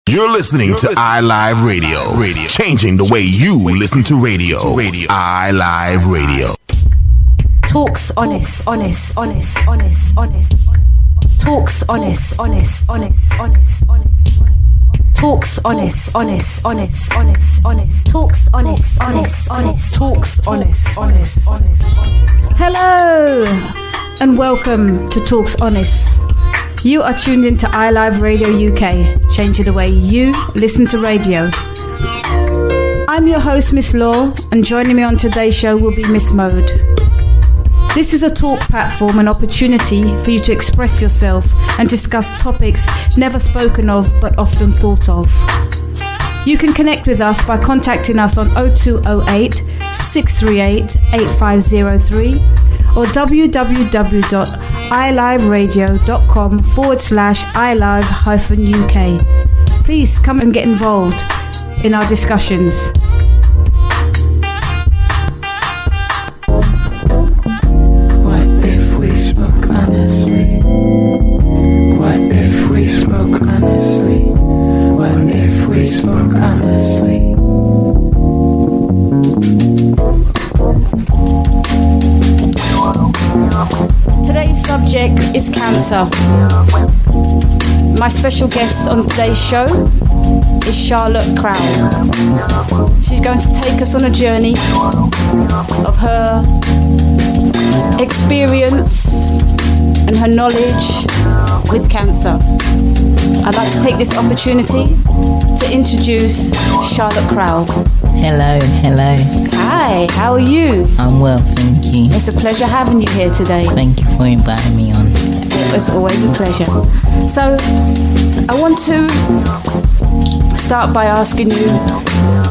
You're listening to iLive Radio, changing the way you listen to radio. iLive Radio. TalksHonest. TalksHonest. Hello and welcome to TalksHonest. You are tuned into iLive Radio UK, changing the way you listen to radio. I'm your host, Miss Law, and joining me on today's show will be Miss Mode. This is a talk platform, an opportunity for you to express yourself and discuss topics never spoken of but often thought of. You can connect with us by contacting us on 0208 638 8503 or www.iliveradio.com/ilive-UK. Please come and get involved in our discussions. What if we spoke honestly? What if we spoke honestly? What if we spoke honestly? Today's subject is cancer. My special guest on today's show is Charlotte Crowl. She's going to take us on a journey of her experience and her knowledge with cancer. I'd like to take this opportunity to introduce Charlotte Crowl. Hello. Hi, how are you? I'm well, thank you. It's a pleasure having you here today. Thank you for inviting me on. It's always a pleasure. So, I want to start by asking you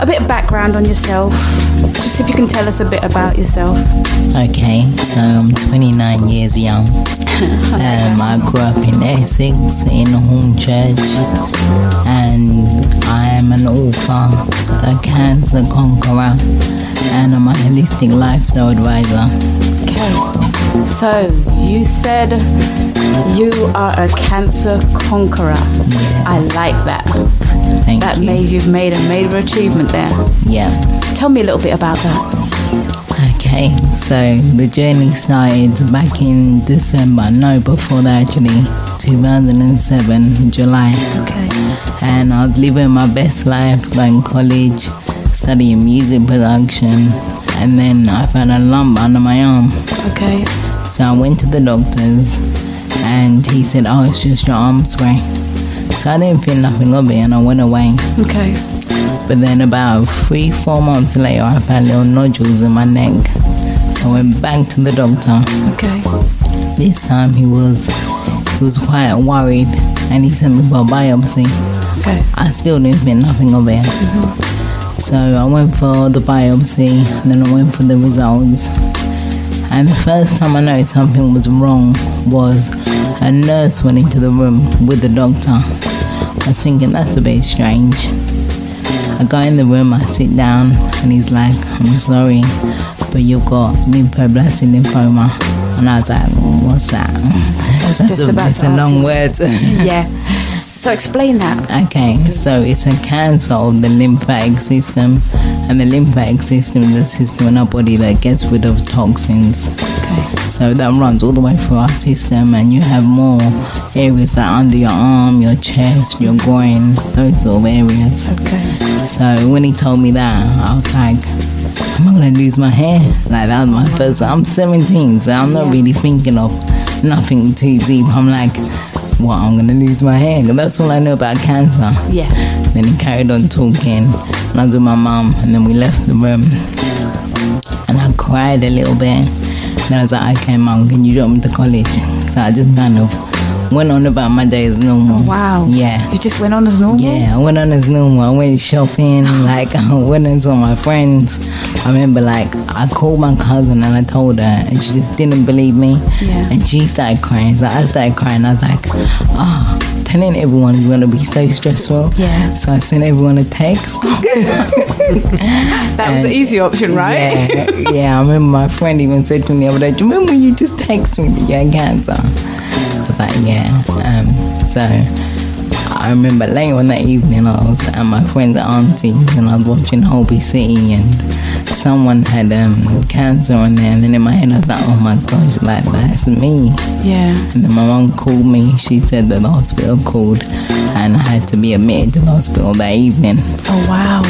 a bit of background on yourself. Just if you can tell us a bit about yourself. Okay, so I'm 29 years young. I grew up in Essex, in Hornchurch, and I am an author, a cancer conqueror, and I'm a holistic lifestyle advisor. Okay, so you said you are a cancer conqueror. Yeah. I like that. Thank you. You've made a major achievement there. Yeah. Tell me a little bit about that. Okay, so the journey started back in before that actually, 2007, July. Okay. And I was living my best life, going to college, studying music production, and then I found a lump under my arm. Okay. So I went to the doctors, and he said, oh, it's just your arm spray. So I didn't feel nothing of it, and I went away. Okay. But then about 3-4 months later, I found little nodules in my neck. So I went back to the doctor. Okay. This time he was quite worried, and he sent me for a biopsy. Okay. I still didn't feel nothing of it. Mm-hmm. So I went for the biopsy, and then I went for the results. And the first time I noticed something was wrong was a nurse went into the room with the doctor. I was thinking, that's a bit strange. I go in the room, I sit down, and he's like, I'm sorry, but you've got lymphoblastic lymphoma. And I was like, what's that? It's a long word. Yeah. So explain that. Okay, so it's a cancer of the lymphatic system, and the lymphatic system is a system in our body that gets rid of toxins. Okay. So that runs all the way through our system, and you have more areas like under your arm, your chest, your groin, those sort of areas. Okay. So when he told me that, I was like, am I going to lose my hair? Like, that was my first one. I'm 17, so I'm not really thinking of nothing too deep. I'm like, what, I'm going to lose my hair? Because that's all I know about cancer. Yeah. Then he carried on talking, and I was with my mum, and then we left the room. And I cried a little bit. Then I was like, okay, mum, can you drop me to college? So I just kind of went on about my day as normal. Wow. Yeah. You just went on as normal? Yeah, I went on as normal. I went shopping, like I went and saw my friends. I remember like I called my cousin and I told her, and she just didn't believe me. Yeah. And she started crying. So I started crying. I was like, oh, telling everyone is going to be so stressful. Yeah. So I sent everyone a text. That was the easy option, right? Yeah, I remember my friend even said to me the other day, do you remember when you just text me that you had cancer? I was like, yeah. So I remember later on that evening I was at my friend's auntie's and I was watching Holby City and someone had cancer on there, and then in my head I was like, oh my gosh, like that's me. Yeah. And then my mum called me. She said that the hospital called and I had to be admitted to the hospital that evening. Oh wow.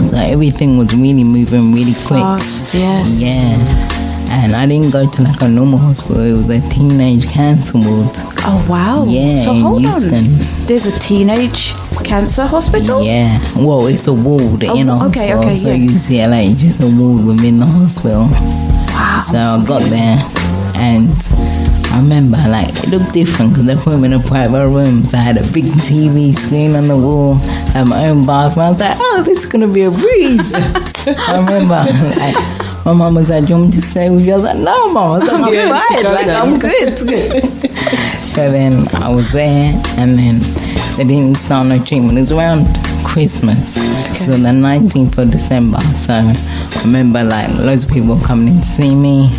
So everything was really moving really quick. Fast, yes. Yeah. And I didn't go to like a normal hospital. It was a teenage cancer ward. Oh wow. Yeah, so in hold Houston. on. There's a teenage cancer hospital? Yeah. Well, it's a ward in a hospital. Okay, so yeah. UCLA, just a ward within the hospital. Wow. So I got there and I remember like it looked different because they put me in a private room. So I had a big TV screen on the wall, had my own bathroom. I was like, oh, this is going to be a breeze. I remember like, my mum was like, do you want me to stay with you? I was like, no, mum. I was like, I'm fine. Like, I'm good. So then I was there and then they didn't start no treatment. It was around Christmas. Okay. So the 19th of December. So I remember like loads of people coming in to see me.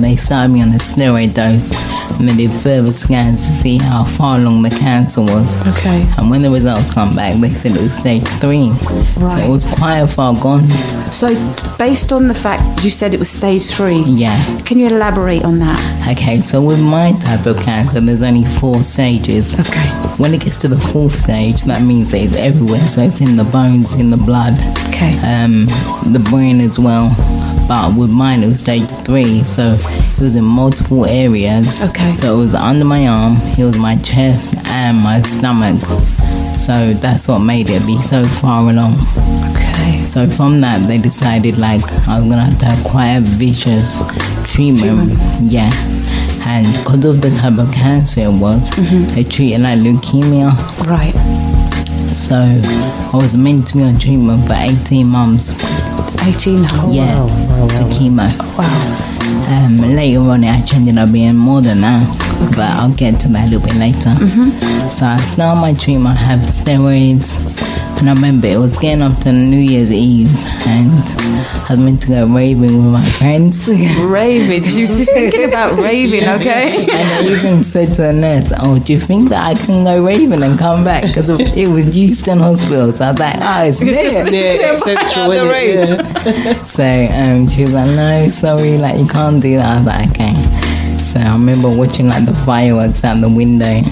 They started me on a steroid dose and they did further scans to see how far along the cancer was. Okay. And when the results come back, they said it was stage 3. Right. So it was quite far gone. So based on the fact you said it was stage 3, Yeah. can you elaborate on that? Okay, so with my type of cancer, there's only 4 stages. Okay. When it gets to the 4th stage, that means that it's everywhere. So it's in the bones, in the blood, Okay. the brain as well. But with mine, it was stage 3, so it was in multiple areas. Okay. So it was under my arm, it was my chest and my stomach. So that's what made it be so far along. Okay. So from that, they decided like I was gonna have to have quite a vicious treatment. Yeah. And because of the type of cancer it was, they treated like leukemia. Right. So I was meant to be on treatment for 18 months. 18 whole. Yeah, for chemo. Wow. Later on, it actually ended up being more than that, but I'll get to that a little bit later. So I started my treatment, I have steroids, and I remember it was getting up to New Year's Eve, and I was meant to go raving with my friends. Raving. She was just thinking about raving, okay? And I even said to the nurse, oh, do you think that I can go raving and come back? Because it was Houston Hospital. So I was like, oh, it's there. Yeah, central, the road. So she was like, no, sorry, like you can't do that. I was like, okay. So I remember watching like the fireworks out the window.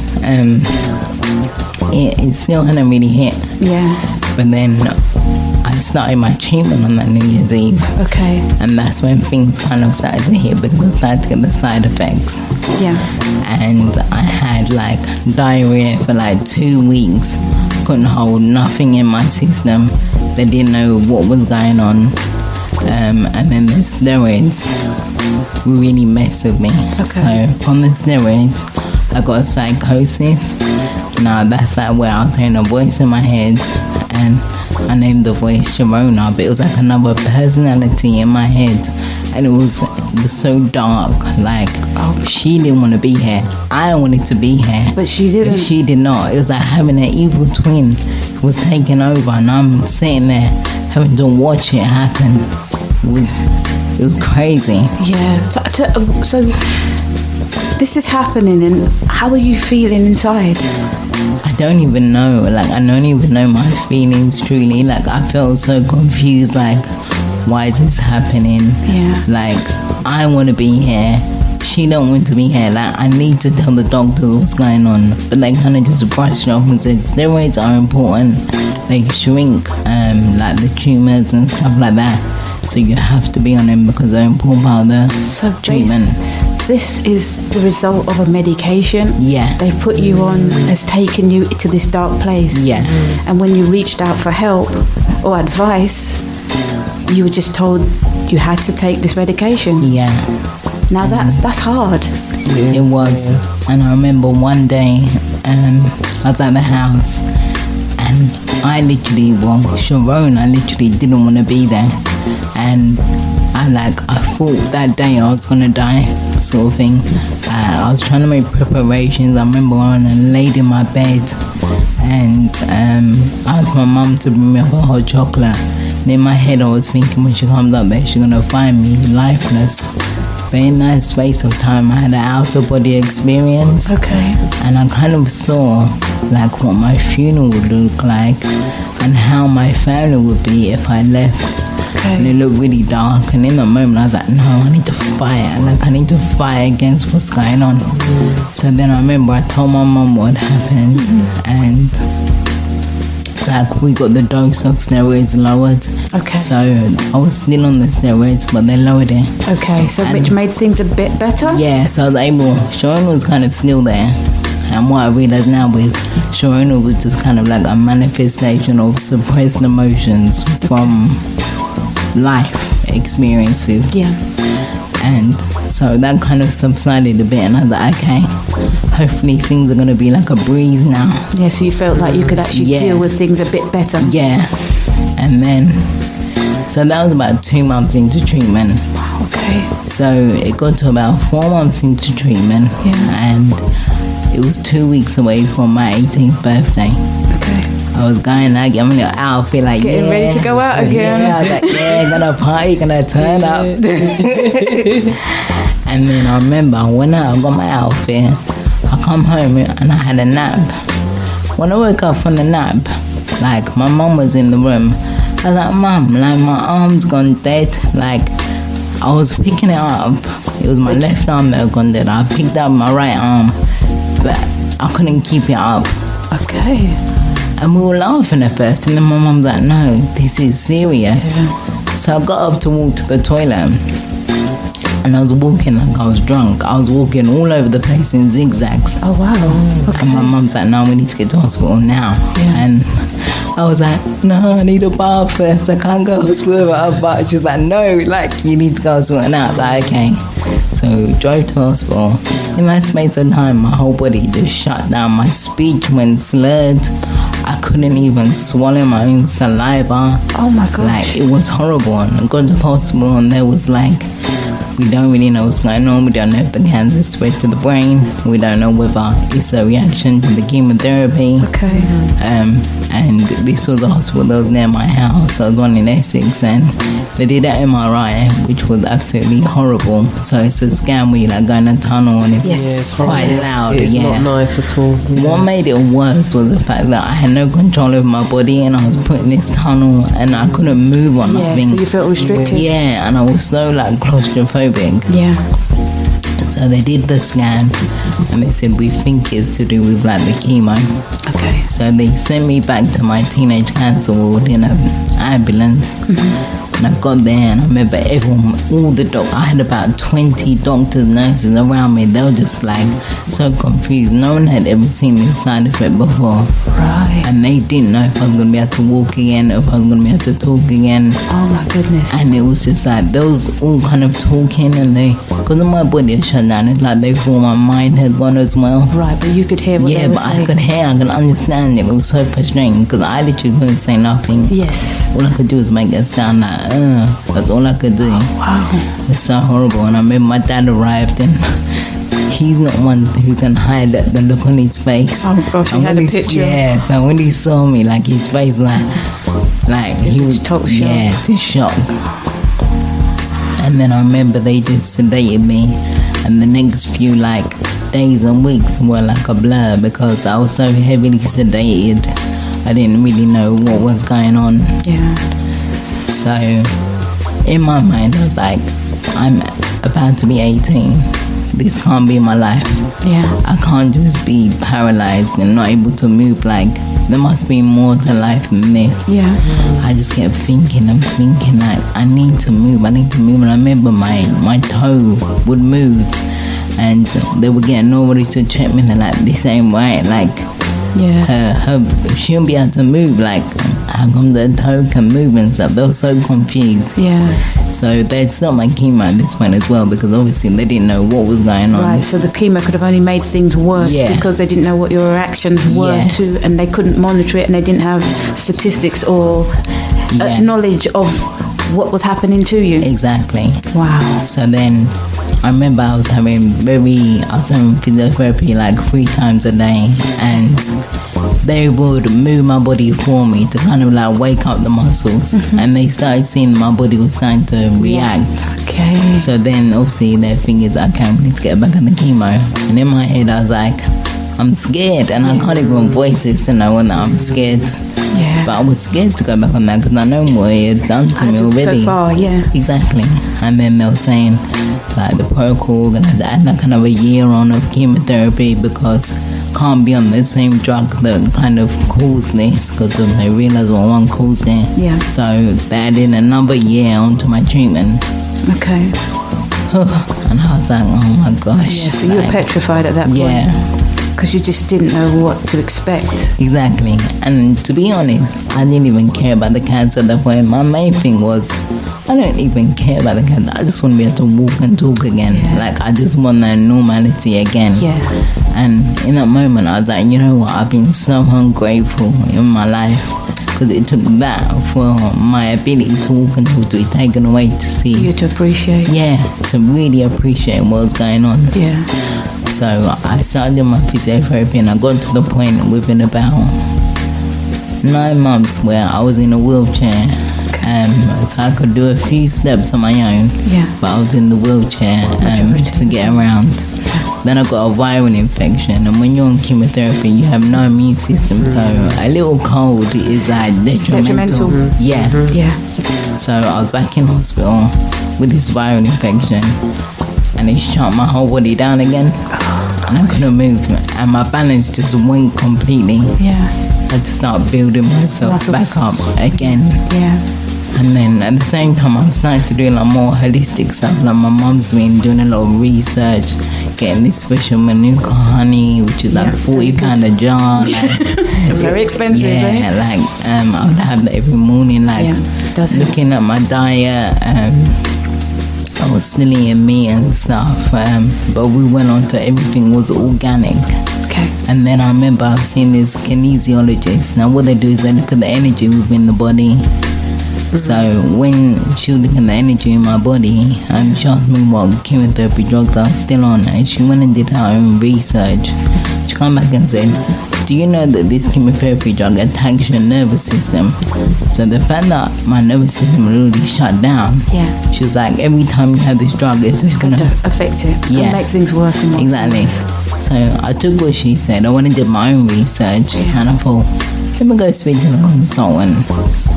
It still hadn't really hit. Yeah. But then I started my treatment on that New Year's Eve. Okay. And that's when things kind of started to hit because I started to get the side effects. Yeah. And I had like diarrhea for like 2 weeks. Couldn't hold nothing in my system. They didn't know what was going on. And then the steroids really messed with me. Okay. So from the steroids, I got a psychosis. Now that's like where I was hearing a voice in my head, and I named the voice Sharona, but it was like another personality in my head, and it was so dark. Like she didn't want to be here, I wanted to be here, But she didn't. She did not. It was like having an evil twin who was taking over, and I'm sitting there having to watch it happen. It was crazy. Yeah. So this is happening, and how are you feeling inside? I don't even know. Like, I don't even know my feelings truly. Like, I felt so confused. Like, why is this happening? Yeah. Like, I want to be here. She don't want to be here. Like, I need to tell the doctors what's going on. But they kind of just brushed off and said steroids are important. They shrink, like the tumors and stuff like that. So you have to be on them because they're important part of the treatment. This is the result of a medication. Yeah. They put you on, has taken you to this dark place. Yeah. And when you reached out for help or advice, you were just told you had to take this medication. Yeah. Now that's hard. It was. And I remember one day, I was at the house and I literally didn't want to be there. And I thought that day I was gonna die, sort of thing. I was trying to make preparations. I remember I laid in my bed and I asked my mum to bring me up a hot chocolate. And in my head I was thinking when she comes up there she's gonna find me lifeless. But in that space of time, I had an out-of-body experience. Okay. And I kind of saw like what my funeral would look like and how my family would be if I left. Okay. And it looked really dark. And in that moment, I was like, no, I need to fight. Like, I need to fight against what's going on. So then I remember I told my mum what happened. And like, we got the dose of steroids lowered. Okay. So I was still on the steroids, but they lowered it. Okay, so which made things a bit better? Yeah, so I was able, Sharona was kind of still there. And what I realize now is Sharona was just kind of like a manifestation of suppressed emotions from life experiences. Yeah. And so that kind of subsided a bit, and I was like, okay, hopefully things are going to be like a breeze now. Yeah, so you felt like you could actually deal with things a bit better. Yeah. And then, so that was about 2 months into treatment. Wow, okay. So it got to about 4 months into treatment. Yeah. And it was 2 weeks away from my 18th birthday. Okay. I was going like, I'm in an outfit like, getting ready to go out again. Yeah, I was like, yeah, gonna party, gonna turn up. And then I remember I went out, I got my outfit, I come home and I had a nap. When I woke up from the nap, like my mum was in the room. I was like, Mum, like my arm's gone dead. Like I was picking it up. It was my left arm that had gone dead. I picked up my right arm, but I couldn't keep it up. Okay. And we were laughing at first, and then my mum was like, no, this is serious. Yeah. So I got up to walk to the toilet, and I was walking like I was drunk. I was walking all over the place in zigzags. Oh, wow. Okay. And my mum's like, no, we need to get to hospital now. Yeah. And I was like, no, I need a bath first. I can't go to hospital without a bath. She's like, no, like, you need to go to hospital now. I was like, okay. So drove to the hospital. In that space of time, my whole body just shut down. My speech went slurred. I couldn't even swallow my own saliva. Oh my gosh. Like, it was horrible. And I got to the hospital and there was like, we don't really know what's going on. We don't know if the cancer spread to the brain. We don't know whether it's a reaction to the chemotherapy. Okay. And this was a hospital that was near my house. I was one in Essex, and they did an MRI, which was absolutely horrible. So it's a scan where you like go in a tunnel and it's quite loud. It's not nice at all. Yeah. What made it worse was the fact that I had no control over my body, and I was put in this tunnel and I couldn't move or nothing. So you felt restricted. Yeah, and I was so like claustrophobic. Yeah. So they did the scan and they said, we think it's to do with like the chemo. Okay. So they sent me back to my teenage cancer ward in an ambulance. Mm-hmm. And I got there and I remember everyone, all the doctors, I had about 20 doctors, nurses around me. They were just like so confused. No one had ever seen this side effect before. Right. And they didn't know if I was going to be able to walk again, if I was going to be able to talk again. Oh my goodness. And it was just like, they was all kind of talking, and they, because of my body had shut down, it's like they thought my mind had gone as well. Right, but you could hear what they were saying. I could hear, I could understand it. It was so frustrating because I literally couldn't say nothing. Yes. All I could do was make a sound like, that's all I could do. Wow. It's so horrible. And I remember my dad arrived and he's not one who can hide the look on his face. Oh gosh, he had a picture. Yeah, so when he saw me, like his face like he was total shock. Yeah, just shock. And then I remember they just sedated me, and the next few like days and weeks were like a blur because I was so heavily sedated. I didn't really know what was going on. Yeah. So in my mind, I was like, I'm about to be 18. This can't be my life. Yeah. I can't just be paralyzed and not able to move. Like, there must be more to life than this. Yeah. I just kept thinking like, I need to move. And I remember my toe would move and they would get nobody to check me. They're like, this ain't right. Like, she won't be able to move. Like, how come the toe can move and stuff? They were so confused. Yeah. So they'd stopped my chemo at this point as well because obviously they didn't know what was going on. Right, so the chemo could have only made things worse because they didn't know what your reactions were to, and they couldn't monitor it, and they didn't have statistics or knowledge of what was happening to you. Exactly. Wow. So then I remember I was having physiotherapy like 3 times a day, and they would move my body for me to kind of like wake up the muscles, and they started seeing my body was starting to react. Okay. So then obviously their thing is, okay, we need to get back on the chemo. And in my head I was like, I'm scared, and I can't even voice it to no one that I'm scared. Yeah. But I was scared to go back on that because I know what it had done to me already. So far, yeah. Exactly. And then they were saying like the protocol, we're gonna have to add like kind of a year on of chemotherapy because can't be on the same drug that kind of caused this, because they realised what one caused it. Yeah. So they added another year onto my treatment. Okay. And I was like, oh my gosh. Yeah, so you were petrified at that point. Yeah. Because you just didn't know what to expect. Exactly. And to be honest, I didn't even care about the cancer at that point. My main thing was, I don't even care about the cancer. I just want to be able to walk and talk again. Yeah. Like, I just want that normality again. Yeah. And in that moment, I was like, you know what? I've been so ungrateful in my life because it took that for my ability to walk and talk to be taken away to see. You to appreciate. Yeah, to really appreciate what was going on. Yeah. So I started doing my physiotherapy, and I got to the point within about 9 months where I was in a wheelchair. So I could do a few steps on my own, Yeah. but I was in the wheelchair to get around. Then I got a viral infection, and when you're on chemotherapy, you have no immune system, so a little cold is like detrimental. Yeah. Yeah. So I was back in hospital with this viral infection, and it shut my whole body down again, and I couldn't move, and my balance just went completely. Yeah. I had to start building myself back up again. Yeah. And then at the same time, I'm starting to do like more holistic stuff. Like my mum's been doing a lot of research, getting this special Manuka honey, which is like £40 a jar. Like, very expensive. yeah, like I would have that every morning. Like looking at my diet. I was still eating meat and stuff, but we went on to everything was organic. Okay. And then I remember I've seen this kinesiologist. Now what they do is they look at the energy within the body. So when she was looking at the energy in my body, she asked me what chemotherapy drugs I was still on, and she went and did her own research. She came back and said, do you know that this chemotherapy drug attacks your nervous system? So the fact that my nervous system really shut down, she was like, every time you have this drug, it's just going to affect it and make things worse and worse. Exactly. So I took what she said. I went and did my own research, and I thought, let me go speak to the consultant.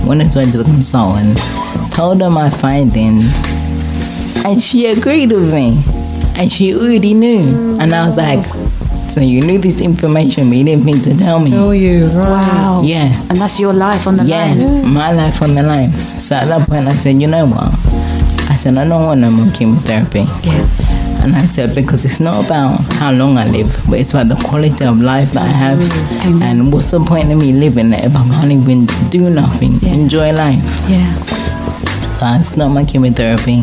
When I went to the consultant, told her my findings, and she agreed with me, and she already knew. And I was like, so you knew this information, but you didn't think to tell me. Oh, you, right. Wow. Yeah. And that's your life on the line. Yeah, my life on the line. So at that point I said, you know what? I said, I don't want no more chemotherapy. Yeah. And I said, because it's not about how long I live, but it's about the quality of life that I have. Amen. And what's the point of me living if I can't even do nothing, enjoy life? Yeah. So I stopped my chemotherapy.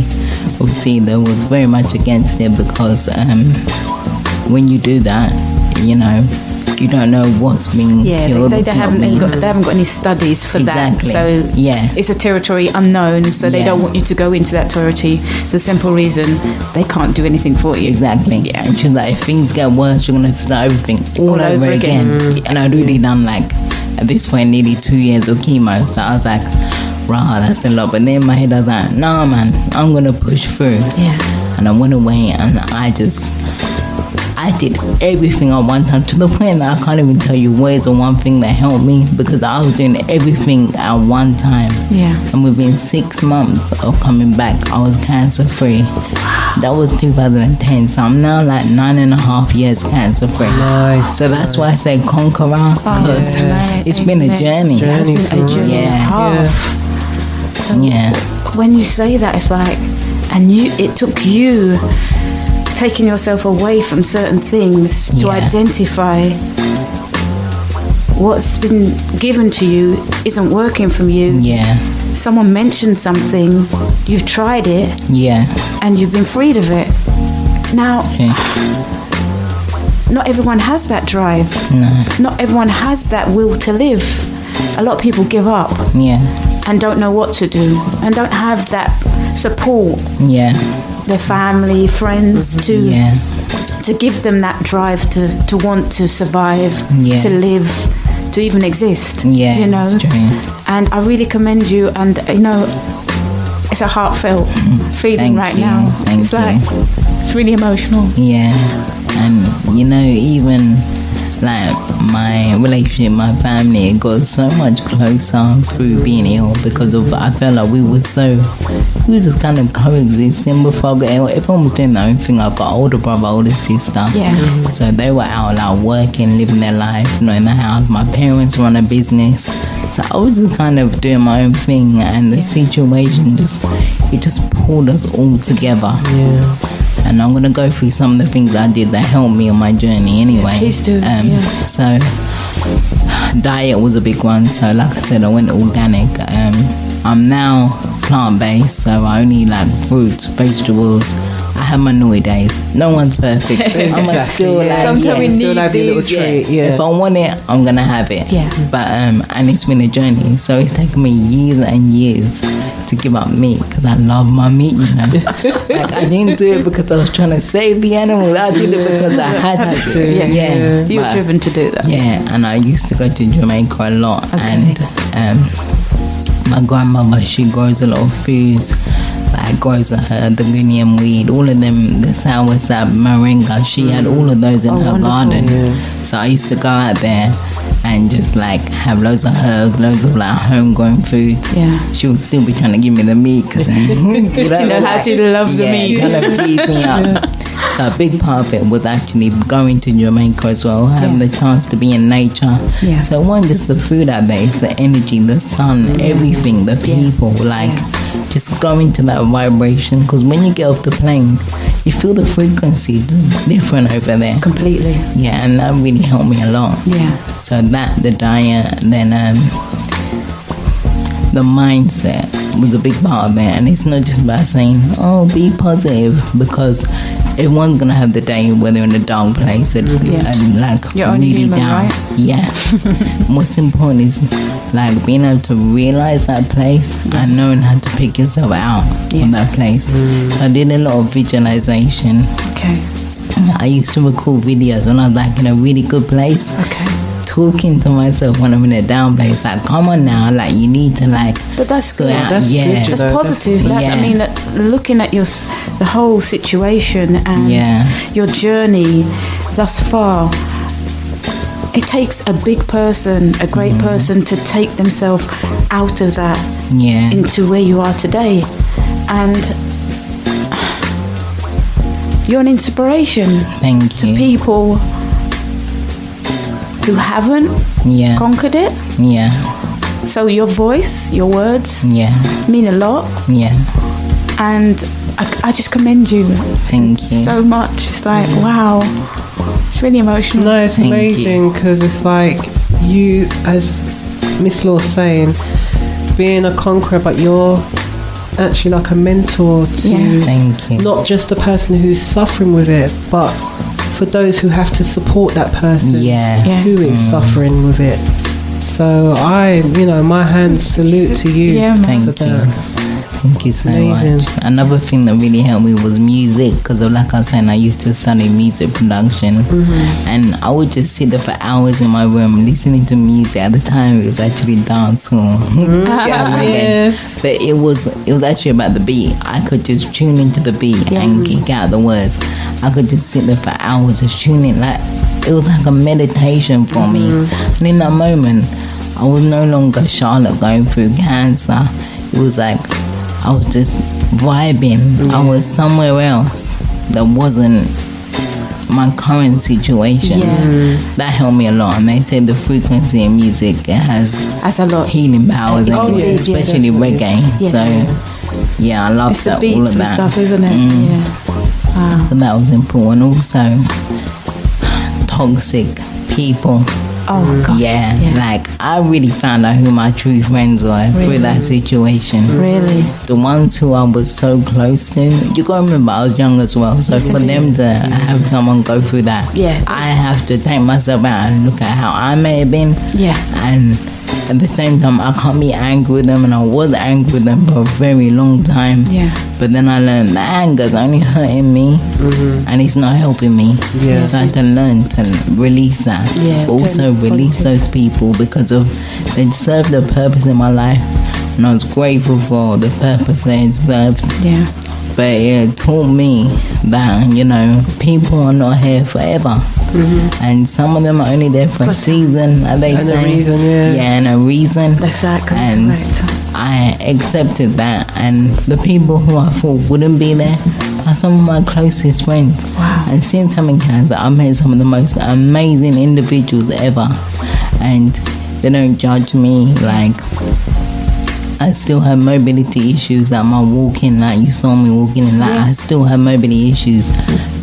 Obviously, they was very much against it because when you do that, you know, you don't know what's being killed. They haven't got any studies for that. So it's a territory unknown, so they don't want you to go into that territory for the simple reason they can't do anything for you. Exactly. Yeah. And she's like, if things get worse, you're going to have to start everything all over again. And I'd already done like, at this point, nearly 2 years of chemo. So I was like, rah, that's a lot. But then in my head, I was like, nah, man, I'm going to push through. Yeah. And I went away, and I did everything at one time, to the point that I can't even tell you where's the one thing that helped me, because I was doing everything at one time. Yeah. And within 6 months of coming back, I was cancer free. That was 2010, so I'm now like 9.5 years cancer free. Nice. So that's why I say conqueror, because it's been a journey. It has been a journey and a half. So when you say that, it's like, and it took you taking yourself away from certain things to identify what's been given to you isn't working from you. Yeah. Someone mentioned something, you've tried it, and you've been freed of it. Now, not everyone has that drive. No. Not everyone has that will to live. A lot of people give up. And don't know what to do, and don't have that support. Their family, friends to give them that drive to want to survive, to live, to even exist. Yeah, you know. it's true. And I really commend you. And you know, it's a heartfelt feeling Thank right you. now. Thank It's you. like it's really emotional. Yeah, and you know, even like my relationship, my family, it got so much closer through being ill because of, I felt like we were just kind of coexisting before I got ill. Everyone was doing their own thing. I've got older brother, older sister. Yeah. So they were out like working, living their life, not in the house. My parents run a business. So I was just kind of doing my own thing, and the situation just pulled us all together. Yeah. And I'm going to go through some of the things I did that helped me on my journey anyway. Please do. So, diet was a big one. So, like I said, I went organic. I'm now plant-based, so I only like fruits, vegetables. I have my naughty days. No one's perfect. I'm still like, Sometimes we need like a little these. treat. Yeah. If I want it, I'm gonna have it. Yeah. But and it's been a journey. So it's taken me years and years to give up meat because I love my meat. You know, like I didn't do it because I was trying to save the animals. I did it because I had to. Yeah. You were But, driven to do that. yeah, and I used to go to Jamaica a lot, and my grandmother, she grows a lot of foods. Like grows the Guinean weed, all of them, the soursop, moringa. She had all of those in her wonderful. garden. So I used to go out there and just like have loads of herbs, loads of like homegrown foods. Yeah. She would still be trying to give me the meat because You know how she loves the meat. kind of feed me up. So a big part of it was actually going to Jamaica as well, having the chance to be in nature. Yeah. So it wasn't just the food out there, it's the energy, the sun, everything, the people, like just going to that vibration. Because when you get off the plane, you feel the frequency is just different over there. Completely. Yeah, and that really helped me a lot. Yeah. So that, the diet, then the mindset was a big part of it. And it's not just about saying, oh, be positive, because everyone's gonna have the day where they're in a dark place and like You're only really human, down. right? Yeah. What's important is like being able to realize that place and knowing how to pick yourself out from that place. So I did a lot of visualization. Okay. I used to record videos when I was like in a really good place. Okay. Talking to myself when I'm in a down place, like, come on now, like, you need to, like, But that's sort good. out. That's yeah, good, you That's know, positive. That's, yeah. I mean, looking at the whole situation and your journey thus far, it takes a big person, a great person, to take themselves out of that into where you are today. And you're an inspiration Thank to you. people who haven't conquered it. Yeah. So your voice, your words mean a lot. Yeah. And I just commend you Thank you. so much. It's like, wow. It's really emotional. No, it's Thank amazing because it's like you, as Miss Law's saying, being a conqueror, but you're actually like a mentor to Thank you. not just the person who's suffering with it, but for those who have to support that person who is suffering with it. So my hands salute to you. Yeah, man. Thank for you. that. Thank you so Amazing. much. Another thing that really helped me was music, because like I was saying, I used to study music production, and I would just sit there for hours in my room listening to music. At the time, it was actually dancehall, reggae, but it was actually about the beat. I could just tune into the beat and kick out the words. I could just sit there for hours just tuning. Like it was like a meditation for me. And in that moment, I was no longer Charlotte going through cancer. It was like I was just vibing. I was somewhere else that wasn't my current situation. That helped me a lot. And they say the frequency in music, it has a lot healing powers, anyway, especially reggae. Yes. So I love it's that, the beats all of and that. stuff, isn't it? Yeah. Wow. So that was important. Also, toxic people. Oh God. Yeah, like I really found out who my true friends were through that situation. Really? The ones who I was so close to, you gotta remember I was young as well, so for them to have someone go through that, I have to take myself out and look at how I may have been, and at the same time I can't be angry with them, and I was angry with them for a very long time, But then I learned that anger's only hurting me, and it's not helping me. Yeah. So I had to learn to release that. Yeah, But also release those people because they served a purpose in my life, and I was grateful for the purpose they had served. Yeah. But it taught me that, you know, people are not here forever. And some of them are only there for a season, as they say. And a reason, Yeah, and a reason. Exactly. And Correct. I accepted that. And the people who I thought wouldn't be there are some of my closest friends. Wow. And since having cancer, I've met some of the most amazing individuals ever. And they don't judge me. Like, I still have mobility issues, like my walking, like you saw me walking in, like I still have mobility issues.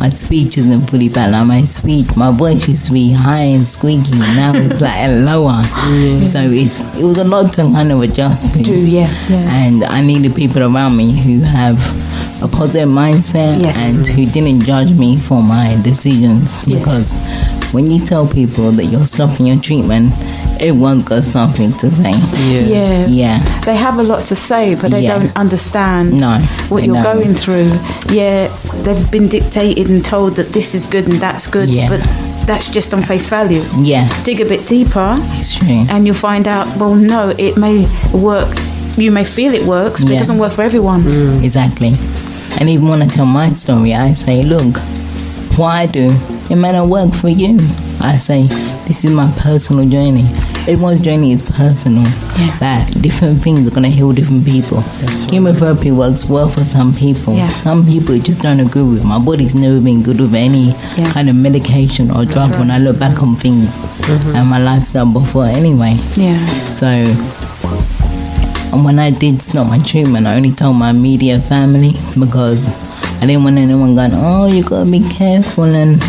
My speech isn't fully back, like my voice used to be high and squeaky, now it's like lower. So it was a lot to kind of adjust to. And I needed people around me who have a positive mindset and who didn't judge me for my decisions. Because when you tell people that you're stopping your treatment, everyone's got something to say. Yeah. They have a lot to say, but they don't understand what you're going through. Yeah, they've been dictated and told that this is good and that's good, but that's just on face value. Dig a bit deeper, it's true, and you'll find out, well, no, it may work. You may feel it works, but it doesn't work for everyone. Exactly. And even when I tell my story, I say, look, what I do, it may not work for you. I say, this is my personal journey. Everyone's journey is personal. That different things are going to heal different people. Chemotherapy works well for some people. Some people just don't agree with. My body's never been good with any kind of medication or drug when I look back on things and my lifestyle before anyway. So, and when I did stop my treatment, I only told my immediate family because I didn't want anyone going, oh, you gotta be careful, and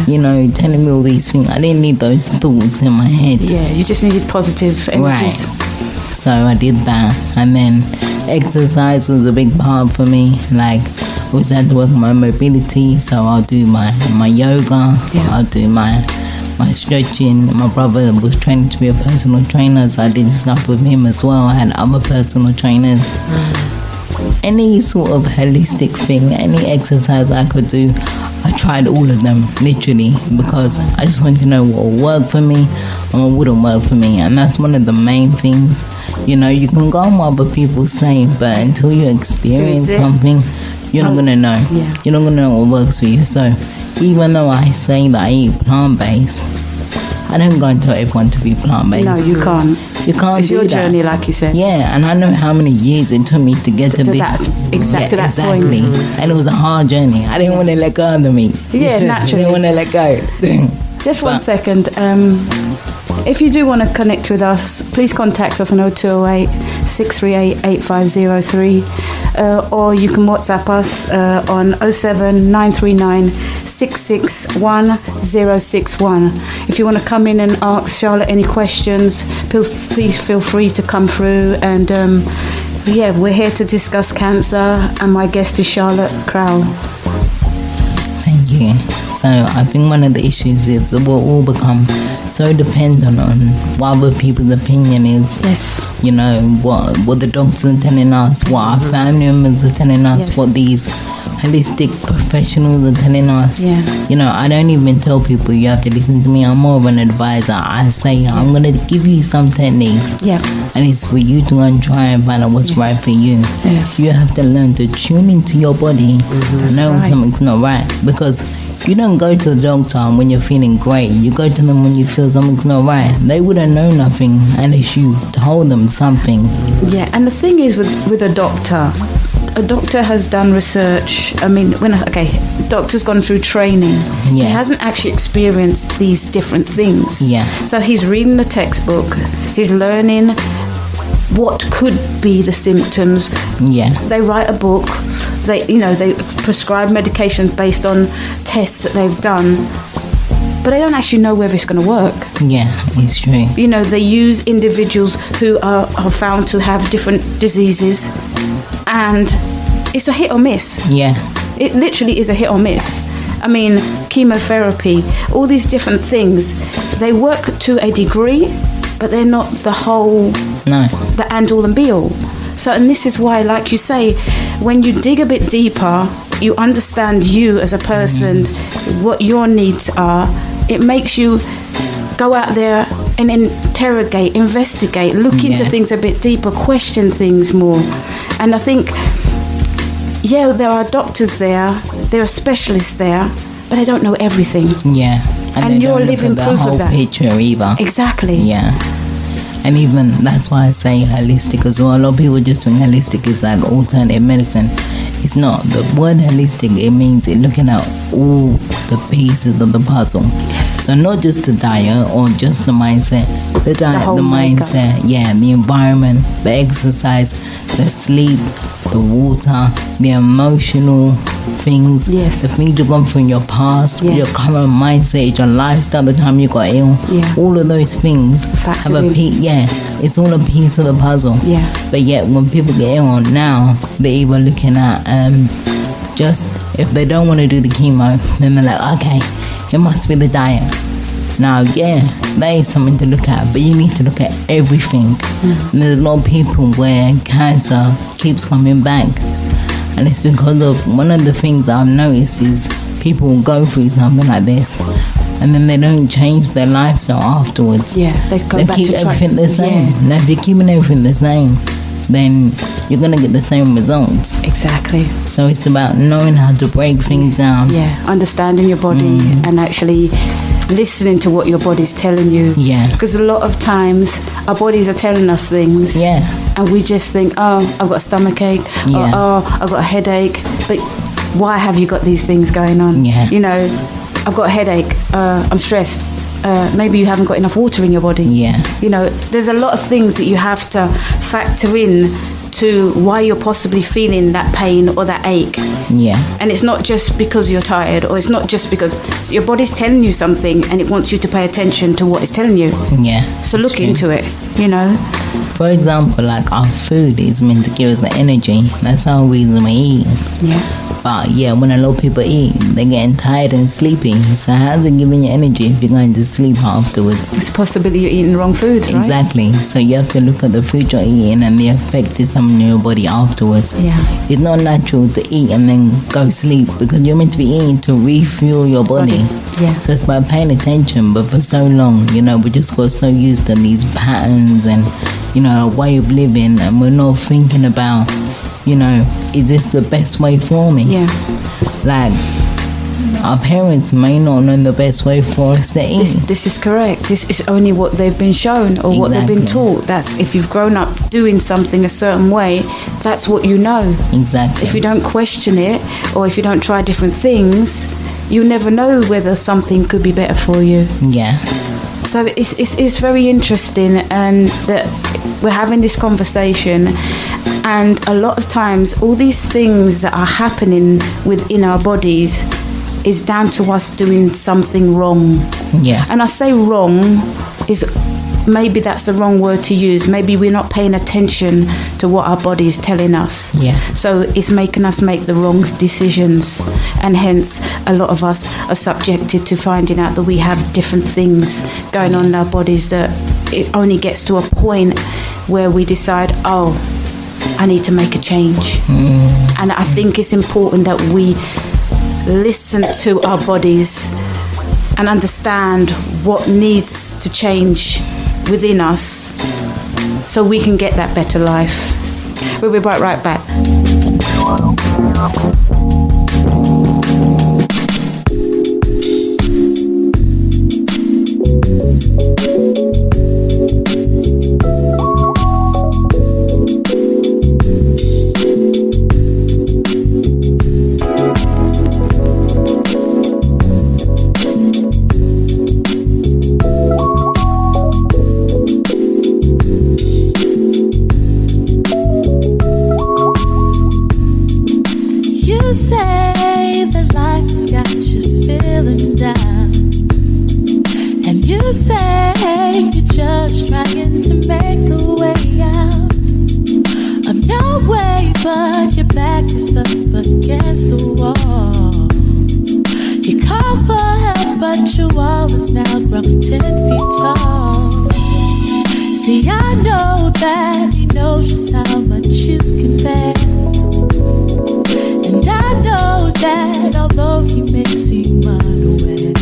you know, telling me all these things. I didn't need those thoughts in my head. You just needed positive energies. So I did that, and then exercise was a big part for me. Like, I always had to work on my mobility, so I'll do my yoga, I'll do my stretching. My brother was training to be a personal trainer, so I did stuff with him as well. I had other personal trainers. Any sort of holistic thing, any exercise I could do, I tried all of them, literally, because I just wanted to know what would work for me and what wouldn't work for me. And that's one of the main things. You know, you can go on what other people say, but until you experience something, you're not going to know. You're not going to know what works for you. So even though I say that I eat plant-based, I don't go and tell everyone to be plant-based. No, you can't. You can't it's do your that. Journey, like you said. Yeah, and I know how many years it took me to get to this. To that point. And it was a hard journey. I didn't want to let go of the meat. Yeah, naturally. I didn't want to let go. Just 1 second. If you do want to connect with us, please contact us on 0208 638 8503, or you can WhatsApp us on 07 939 661 061. If you want to come in and ask Charlotte any questions, please feel free to come through. And we're here to discuss cancer, and my guest is Charlotte Crowl. Thank you. So I think one of the issues is that we'll all become so dependent on what other people's opinion is. You know, what the doctors are telling us, what our family members are telling us, what these holistic professionals are telling us. You know, I don't even tell people you have to listen to me. I'm more of an advisor. I say I'm going to give you some techniques, and it's for you to go and try and find out what's right for you. You have to learn to tune into your body and know when something's not right, because you don't go to the doctor when you're feeling great. You go to them when you feel something's not right. They wouldn't know nothing unless you told them something. And the thing is with a doctor has done research. I mean, doctor's gone through training. He hasn't actually experienced these different things. So he's reading the textbook. He's learning what could be the symptoms. They write a book. They prescribe medication based on tests that they've done, but they don't actually know whether it's going to work. It's true. You know, they use individuals who are found to have different diseases, and it's a hit or miss. It literally is a hit or miss. I mean, chemotherapy, all these different things, they work to a degree, but they're not the whole, the end all and be all. So, and this is why, like you say, when you dig a bit deeper, you understand you as a person, what your needs are. It makes you go out there and interrogate, investigate, look into things a bit deeper, question things more. And I think, there are doctors there are specialists there, but they don't know everything. Yeah. And you're living proof of that. Picture either. Exactly. Yeah. And even that's why I say holistic as well. A lot of people just think holistic is like alternative medicine. It's not. The word holistic, it means it's looking at all the pieces of the puzzle. Yes. So not just the diet or just the mindset. The diet, the mindset, the environment, the exercise, the sleep, the water, the emotional things, the things you've gone through in your past, your current mindset, your lifestyle, the time you got ill, all of those things have a piece. It's all a piece of the puzzle. But yet when people get ill now, they're either looking at just, if they don't want to do the chemo, then they're like, okay, it must be the diet. Now, that is something to look at, but you need to look at everything. There's a lot of people where cancer keeps coming back, and it's because of one of the things I've noticed is people go through something like this, and then they don't change their lifestyle afterwards. They keep everything the same. Now, if you're keeping everything the same, then you're going to get the same results. Exactly. So it's about knowing how to break things down. Understanding your body and actually listening to what your body's telling you. Because a lot of times our bodies are telling us things. And we just think, oh, I've got a stomach ache. Or, oh, I've got a headache. But why have you got these things going on? You know, I've got a headache. I'm stressed. Maybe you haven't got enough water in your body. You know, there's a lot of things that you have to factor in to why you're possibly feeling that pain or that ache. And it's not just because you're tired, or it's not just because your body's telling you something and it wants you to pay attention to what it's telling you. So look into it, you know. For example, like our food is meant to give us the energy. That's the whole reason we eat. But when a lot of people eat, they're getting tired and sleepy. So how's it giving you energy if you're going to sleep afterwards? It's a possibility you're eating the wrong food, right? Exactly. So you have to look at the food you're eating and the effect it's on your body afterwards. It's not natural to eat and then go sleep, because you're meant to be eating to refuel your body. So it's by paying attention. But for so long, you know, we just got so used to these patterns and, you know, a way of living, and we're not thinking about, you know, is this the best way for me? Like, our parents may not know the best way for us to eat. This is correct. This is only what they've been shown or what they've been taught. That's, if you've grown up doing something a certain way, that's what you know. If you don't question it, or if you don't try different things, you never know whether something could be better for you. So it's very interesting, and that we're having this conversation. And a lot of times, all these things that are happening within our bodies is down to us doing something wrong. And I say wrong is, maybe that's the wrong word to use. Maybe we're not paying attention to what our body is telling us. So it's making us make the wrong decisions. And hence, a lot of us are subjected to finding out that we have different things going on in our bodies, that it only gets to a point where we decide, oh, I need to make a change. And I think it's important that we listen to our bodies and understand what needs to change within us so we can get that better life. We'll be right back. know that he knows just how much you can bear. And I know that although he may seem unaware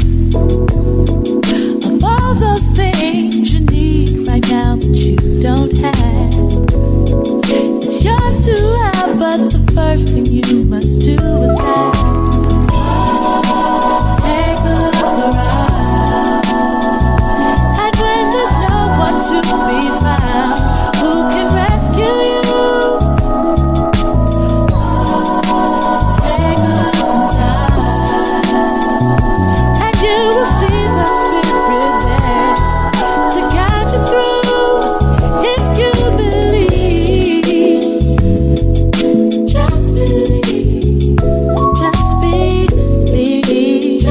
of all those things you need right now that you don't have, it's yours to have, but the first thing you must do is ask. Take a look around, and when there's no one to be found who can rescue you, take a look inside, and you will see the spirit there to guide you through. If you believe, just believe, just believe,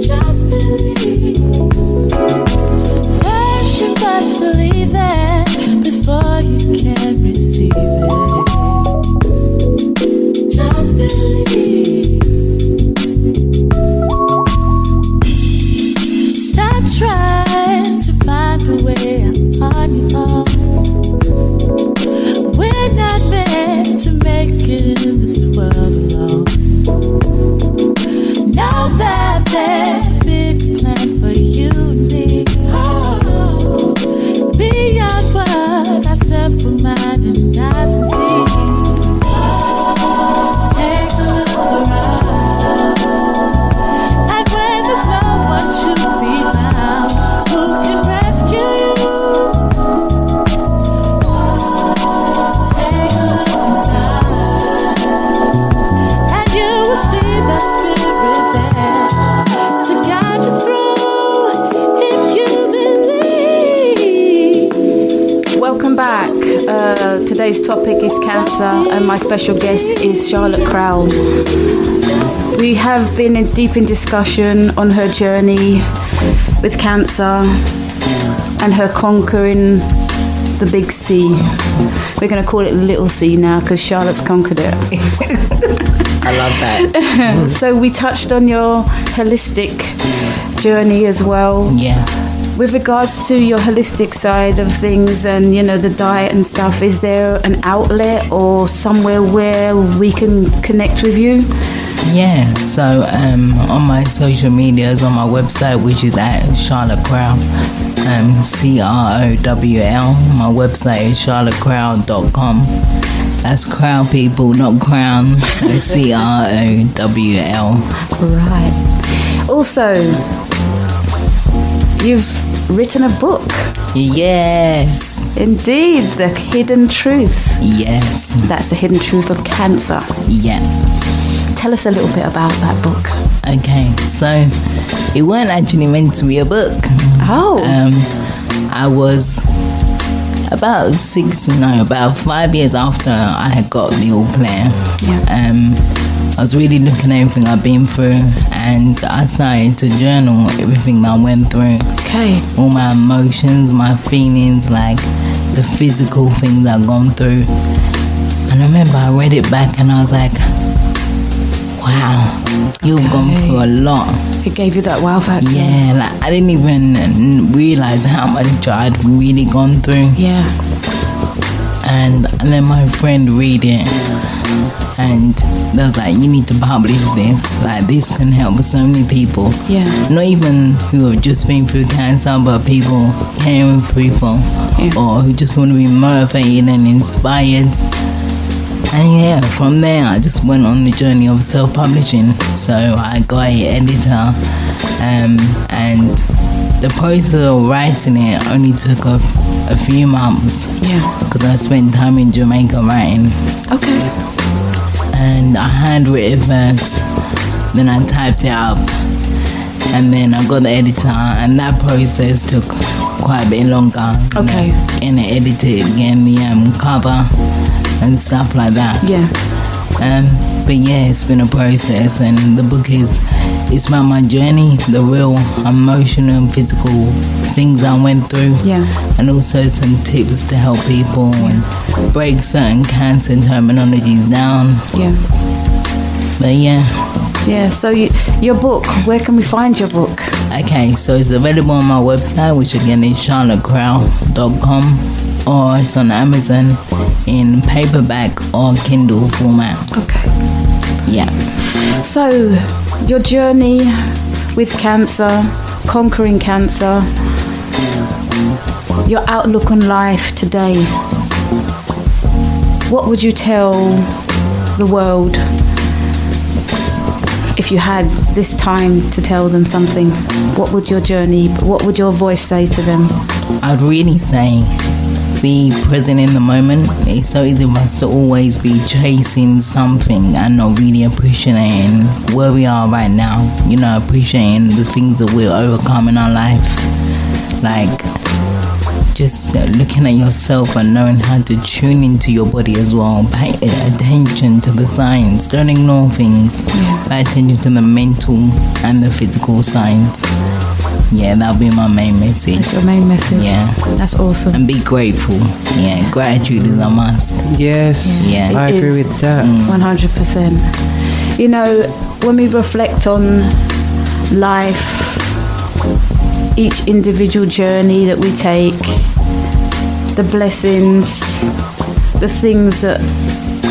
just believe. First you must believe it before you can receive it. Just believe. Stop trying to find a way out on your own. We're not meant to make it in this world alone. Know that there's a big plan for you and me, beyond what our simple mind and eyes can see. Take a look around, and when there's no one to be found who can rescue you, take a look inside, and you will see the spirit there to guide you through if you believe. Welcome back. Today's topic is cancer, and my special guest is Charlotte Crowl. We have been deep in discussion on her journey with cancer and her conquering the big C. We're going to call it little C now because Charlotte's conquered it. I love that. So we touched on your holistic journey as well. Yeah. With regards to your holistic side of things and, you know, the diet and stuff, is there an outlet or somewhere where we can connect with you? Yeah, so on my social medias, on my website, which is at Charlotte Crowl, CROWL. My website is charlottecrowl.com. That's Crowl, people, not crown. So CROWL. Right. Also, you've written a book. Yes. Indeed, The Hidden Truth. Yes. That's the hidden truth of cancer. Yeah. Tell us a little bit about that book. Okay, so it wasn't actually meant to be a book. Oh. I was about 5 years after I had got the all clear. Yeah. I was really looking at everything I've been through, and I started to journal everything that I went through. Okay. All my emotions, my feelings, like the physical things I've gone through. And I remember I read it back and I was like, wow, you've gone through a lot. It gave you that wow factor. Yeah, like I didn't even realize how much I'd really gone through. Yeah. And then my friend read it, and they was like, you need to publish this. Like, this can help so many people. Yeah. Not even who have just been through cancer, but people, caring for people, or who just want to be motivated and inspired. And yeah, from there I just went on the journey of self-publishing. So I got an editor, and the process of writing it only took a few months. Yeah. Because I spent time in Jamaica writing. Okay. And I handwritten first, then I typed it up, and then I got the editor, and that process took quite a bit longer. Okay. And I edited again the cover and stuff like that. Yeah. But yeah, it's been a process, and the book it's about my journey, the real emotional and physical things I went through. Yeah. And also some tips to help people and break certain cancer terminologies down. Yeah. But yeah. Yeah, so your book, where can we find your book? Okay, so it's available on my website, which again is charlottecrowl.com, or it's on Amazon in paperback or Kindle format. Okay. Yeah. So, your journey with cancer, conquering cancer, your outlook on life today. What would you tell the world if you had this time to tell them something? What would your voice say to them? I'd really say be present in the moment. It's so easy for us to always be chasing something and not really appreciating where we are right now. You know, appreciating the things that we'll overcome in our life. Like just looking at yourself and knowing how to tune into your body as well. Pay attention to the signs. Don't ignore things. Pay attention to the mental and the physical signs. Yeah, that'll be my main message. That's your main message? Yeah. That's awesome. And be grateful. Yeah, gratitude is a must. Yes, yeah. I agree with that. 100%. You know, when we reflect on life, each individual journey that we take, the blessings, the things that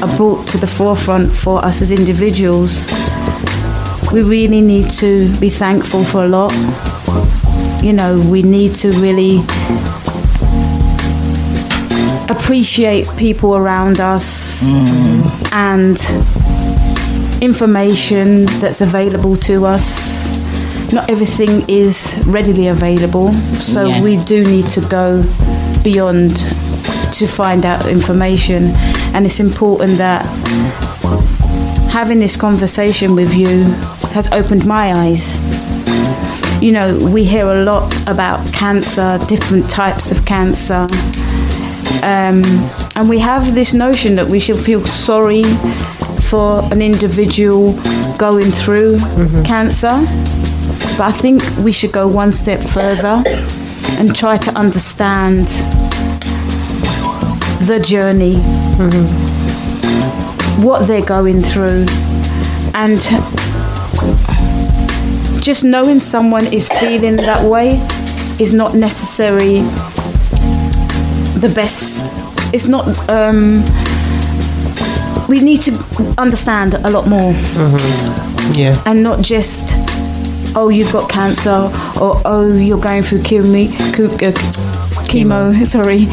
are brought to the forefront for us as individuals, we really need to be thankful for a lot. You know, we need to really appreciate people around us and information that's available to us. Not everything is readily available, so we do need to go beyond to find out information. And it's important that having this conversation with you has opened my eyes. You know, we hear a lot about cancer, different types of cancer, and we have this notion that we should feel sorry for an individual going through cancer. But I think we should go one step further and try to understand the journey, what they're going through, and just knowing someone is feeling that way is not necessarily the best. It's not. We need to understand a lot more, and not just, oh, you've got cancer, or oh, you're going through chemo. Sorry.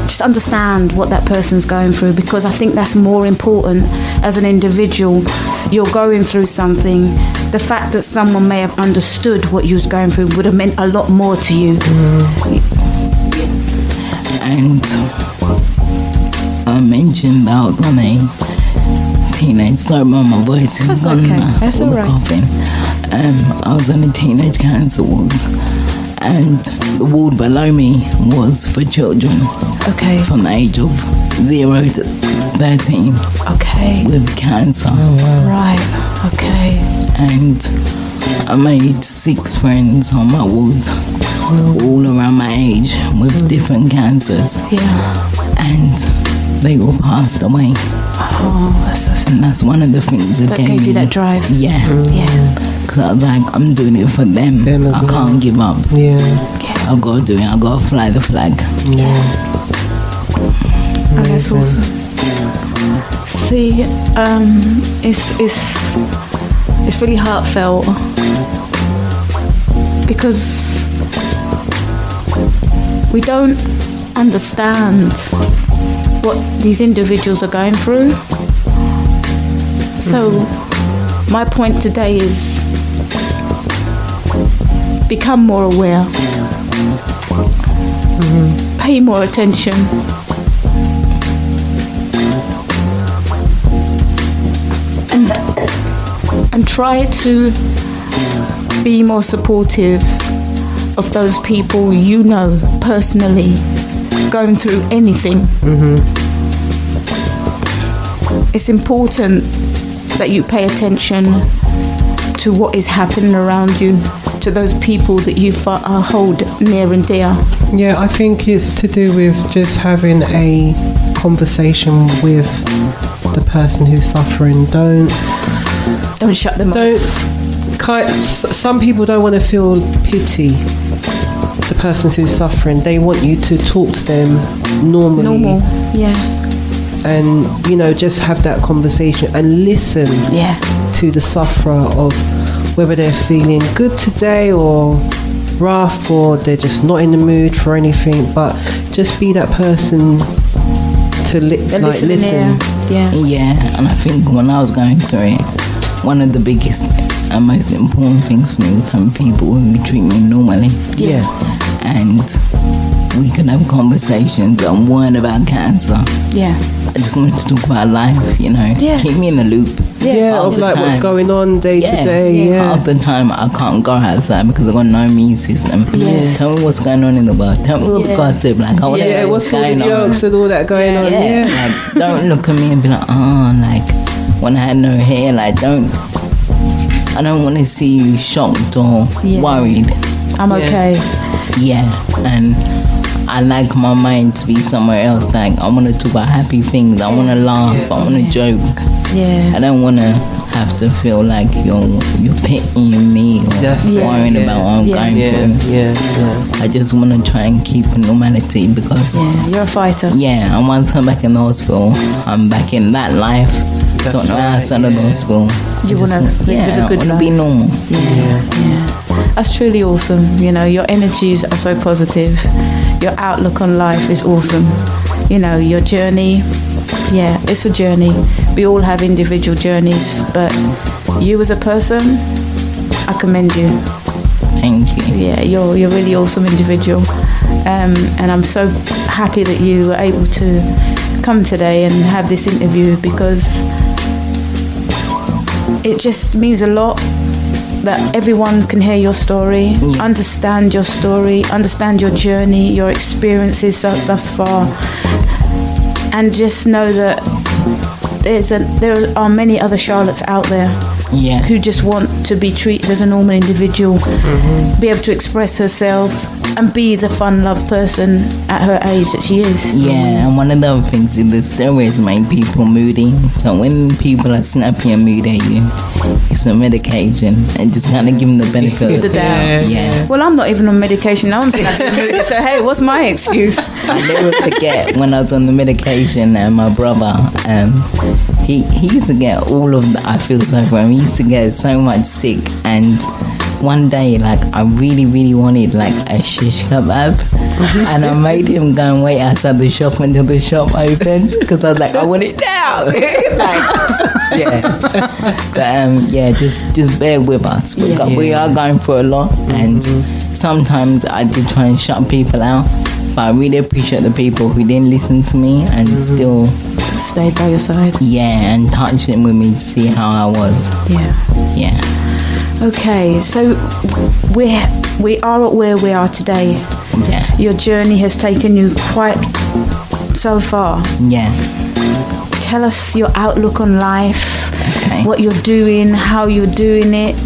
Just understand what that person's going through, because I think that's more important as an individual. You're going through something. The fact that someone may have understood what you was going through would have meant a lot more to you. And I mentioned that I was on a teenage, sorry about my voice. That's okay. That's all right. I was on a teenage cancer ward, and the ward below me was for children. Okay. From the age of 0 to 13. Okay. With cancer. Oh, wow. Right. Okay. And I made 6 friends on my ward, all around my age, with different cancers. Yeah. And they all passed away. Oh, that's awesome. And that's one of the things that gave me you that drive. Yeah. Because I was like, I'm doing it for them. I can't give up. Yeah. I've got to do it. I've got to fly the flag. Yeah. Oh, that's awesome. See, it's really heartfelt, because we don't understand what these individuals are going through. So my point today is become more aware, pay more attention, and try to be more supportive of those people you know personally going through anything. It's important that you pay attention to what is happening around you, to those people that you hold near and dear. Yeah, I think it's to do with just having a conversation with the person who's suffering. Don't Don't shut them off. Some people don't want to feel pity. The person who's suffering, they want you to talk to them normally. Yeah. And just have that conversation and listen to the sufferer of whether they're feeling good today or rough, or they're just not in the mood for anything. But just be that person to listen. Yeah, and I think when I was going through it, one of the biggest and most important things for me was having people who treat me normally. Yeah. And we can have conversations that weren't about cancer. Yeah. I just wanted to talk about life, keep me in the loop. Yeah, of like what's going on day to day. Yeah. Half the time I can't go outside because I've got no immune system. Yes. Tell me what's going on in the world. Tell me all the gossip. Like, I want to know what's going on. Jokes and all that going on. Yeah. Like, don't look at me and be like, when I had no hair, I don't want to see you shocked or worried. I'm okay. Yeah, and I like my mind to be somewhere else. Like, I want to talk about happy things. I want to laugh. I want to joke. Yeah. I don't want to have to feel like you're pitying me or worrying about what I'm going through. Yeah. I just want to try and keep a normality because you're a fighter. Yeah, and once I'm back in the hospital, I'm back in that life. So outside of the hospital, you want to live a good life. Be normal. Yeah. That's truly awesome. Your energies are so positive. Your outlook on life is awesome. Your journey, it's a journey. We all have individual journeys, but you as a person, I commend you. Thank you. Yeah, you're a really awesome individual. And I'm so happy that you were able to come today and have this interview, because it just means a lot that everyone can hear your story, understand your story, understand your journey, your experiences thus far, and just know that there are many other Charlottes out there who just want to be treated as a normal individual, be able to express herself and be the fun loved person at her age that she is. Yeah, and one of the other things is the steroids make people moody. So when people are snappy and moody at you, it's a medication, and just kind of give them the benefit of the doubt. Yeah. Well, I'm not even on medication now. I'm snappy and moody. So hey, what's my excuse? I never forget when I was on the medication, and my brother, he used to get all of the, I feel so for him. He used to get so much stick, and one day, I really, really wanted a shish kebab, and I made him go and wait outside the shop until the shop opened, because I was like, I want it now. But just bear with us, because we are going through a lot, and sometimes I did try and shut people out, but I really appreciate the people who didn't listen to me and still stayed by your side. Yeah, and touched in with me to see how I was. Yeah. Okay, so we are at where we are today. Yeah. Your journey has taken you quite so far. Yeah. Tell us your outlook on life, what you're doing, how you're doing it.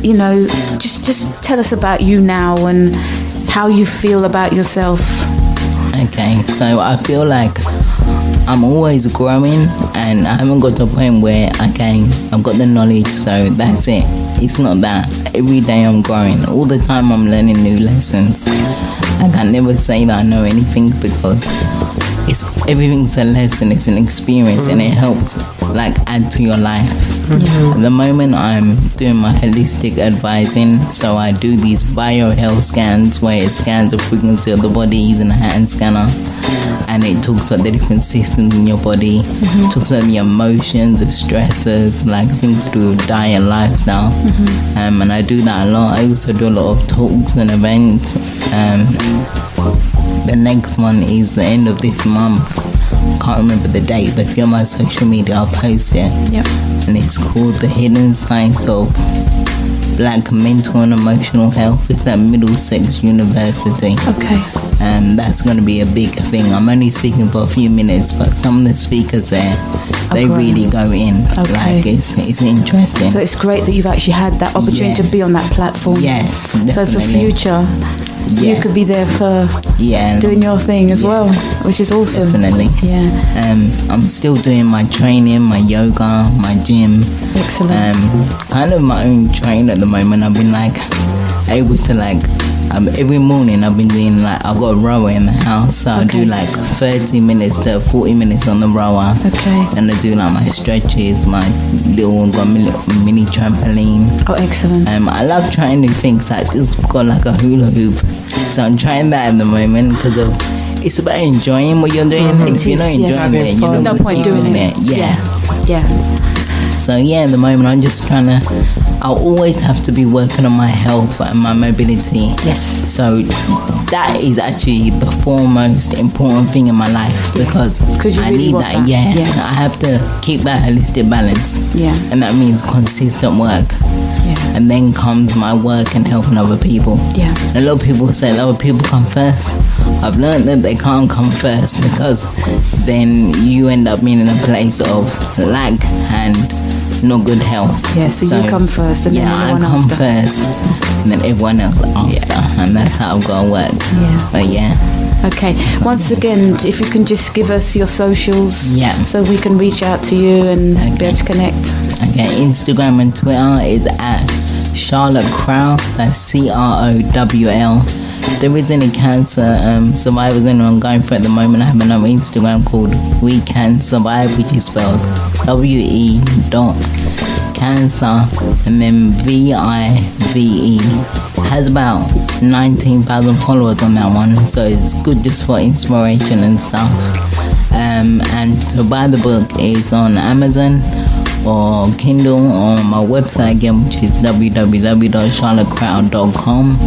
Just tell us about you now and how you feel about yourself. Okay, so I feel like I'm always growing, and I haven't got to a point where I've got the knowledge, so that's it. It's not that. Every day I'm growing. All the time I'm learning new lessons. I can never say that I know anything, because everything's a lesson, it's an experience, and it helps add to your life. At the moment I'm doing my holistic advising, so I do these biohealth scans where it scans the frequency of the body using a hand scanner, and it talks about the different systems in your body, talks about the emotions, the stresses, things to do with diet, lifestyle, and I do that a lot. I also do a lot of talks and events. The next one is the end of this month. Can't remember the date, but if you're on my social media, I'll post it. Yep. And it's called The Hidden Science of Black Mental and Emotional Health. It's at Middlesex University. Okay. That's going to be a big thing. I'm only speaking for a few minutes, but some of the speakers there, they really go in. Okay. It's interesting. So it's great that you've actually had that opportunity to be on that platform. Yes, definitely. So for future, you could be there for doing your thing as well, which is awesome. Definitely. Yeah. I'm still doing my training, my yoga, my gym. Excellent. Kind of my own trainer at the moment. I've been like able to like every morning I've been doing like, I've got a rower in the house, so I do like 30 minutes to 40 minutes on the rower. Okay. And I do like my stretches, my little mini trampoline. Oh, excellent. I love trying new things. I just got like a hula hoop, so I'm trying that at the moment because of it's about enjoying what you're doing. If you're not enjoying it, you know, no point doing it. Yeah. So yeah, at the moment I'm just trying to, I'll always have to be working on my health and my mobility. Yes. So that is actually the foremost important thing in my life because you I really need want that. that. I have to keep that holistic balance. Yeah. And that means consistent work. Yeah. And then comes my work and helping other people. Yeah. And a lot of people say that other people come first. I've learned that they can't come first because then you end up being in a place of lack and not good health. Yeah, so you come first and then everyone I come after. first and then everyone else after. And that's how I've got to work. Yeah. But Okay. Once again, if you can just give us your socials so we can reach out to you and be able to connect. Okay, Instagram and Twitter is at Charlotte Crowl, that's CROWL. There isn't any cancer survivors anyone going for at the moment. I have another Instagram called We Can Survive, which is spelled WE.cancer and then VIVE. Has about 19,000 followers on that one, so it's good just for inspiration and stuff. And to buy the book is on Amazon or Kindle or my website again, which is www.charlottecrowl.com,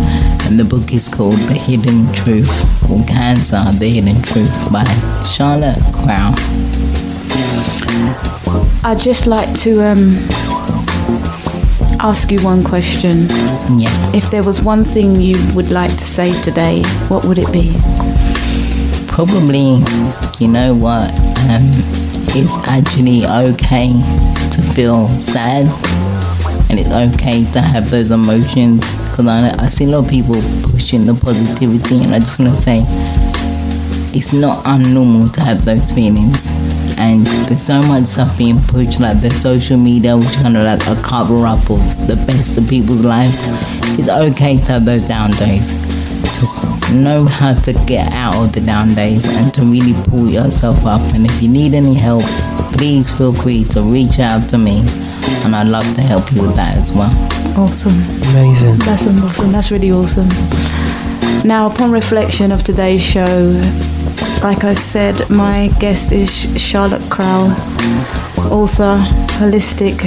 and the book is called The Hidden Truth, or Cancer, The Hidden Truth by Charlotte Crowl. I'd just like to ask you one question. If there was one thing you would like to say today, what would it be? Probably, you know what, it's actually okay to feel sad and it's okay to have those emotions, because I see a lot of people pushing the positivity, and I just want to say it's not unnormal to have those feelings. And there's so much stuff being pushed, like the social media, which is kind of like a cover up of the best of people's lives. It's okay to have those down days. Just know how to get out of the down days and to really pull yourself up. And if you need any help, please feel free to reach out to me, and I'd love to help you with that as well. Awesome. Amazing. That's awesome. That's really awesome. Now, upon reflection of today's show, like I said, my guest is Charlotte Crowl, author, holistic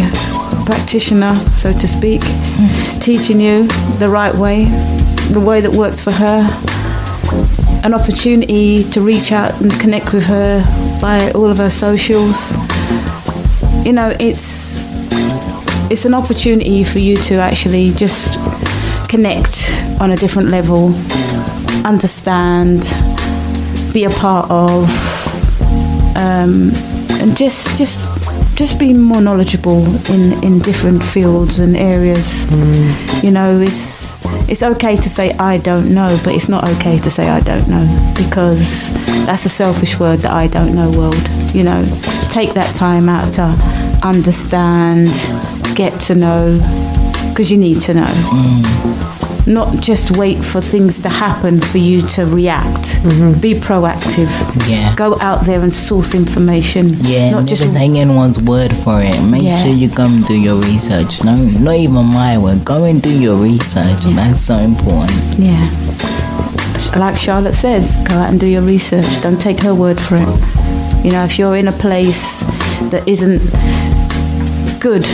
practitioner, so to speak, teaching you the right way, the way that works for her. An opportunity to reach out and connect with her by all of her socials. You know, it's an opportunity for you to actually just connect on a different level, understand, be a part of, and just be more knowledgeable in different fields and areas. You know, it's okay to say I don't know, but it's not okay to say I don't know, because that's a selfish word, the I don't know world. You know, take that time out to understand, get to know, because you need to know. Not just wait for things to happen for you to react. Be proactive. Go out there and source information. Not just take anyone's word for it. Make sure you go and do your research. No, not even my word. Go and do your research. That's so important. Like Charlotte says, go out and do your research. Don't take her word for it. You know, if you're in a place that isn't good,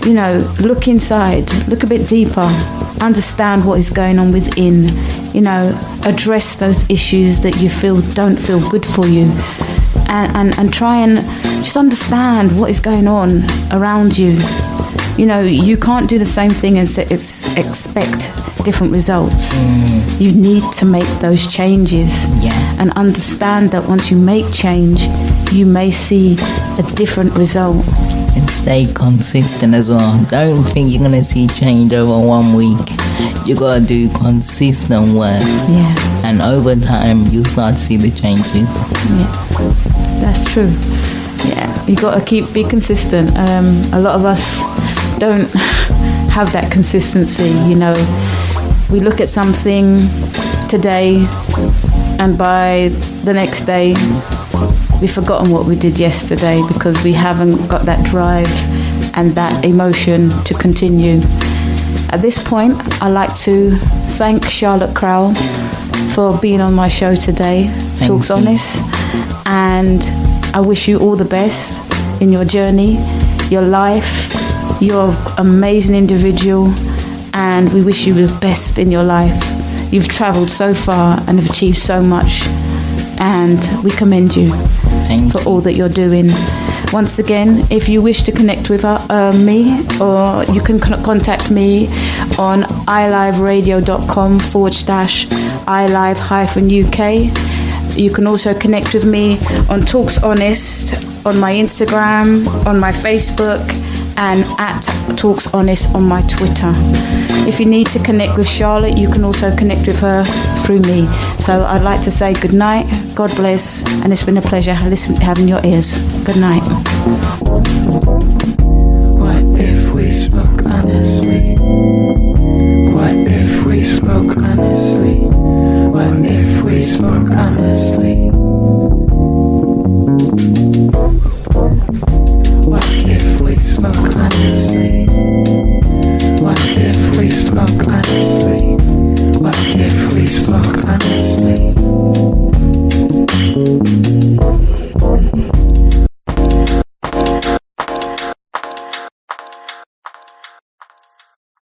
you know, look inside, look a bit deeper, understand what is going on within, you know, address those issues that you feel don't feel good for you, and try and just understand what is going on around you. You know, you can't do the same thing and expect different results. You need to make those changes and understand that once you make change, you may see a different result. and stay consistent as well. Don't think you're gonna see change over 1 week. You gotta do consistent work. Yeah. And over time, you'll start to see the changes. Yeah, that's true. Yeah, you gotta be consistent. A lot of us don't have that consistency. You know, we look at something today, and by the next day, we've forgotten what we did yesterday because we haven't got that drive and that emotion to continue. At this point, I'd like to thank Charlotte Crowl for being on my show today, Talks Honest, and I wish you all the best in your journey, your life. You're an amazing individual, and we wish you the best in your life. You've travelled so far and have achieved so much, and we commend you for all that you're doing. Once again, if you wish to connect with me, or you can contact me on iliveradio.com/iLive-UK. You can also connect with me on Talks Honest on my Instagram, on my Facebook, and at Talks Honest on my Twitter. If you need to connect with Charlotte, you can also connect with her through me. So I'd like to say good night, God bless, and it's been a pleasure having your ears. Good night. What if we spoke honestly? What if we spoke honestly? What if we spoke honestly?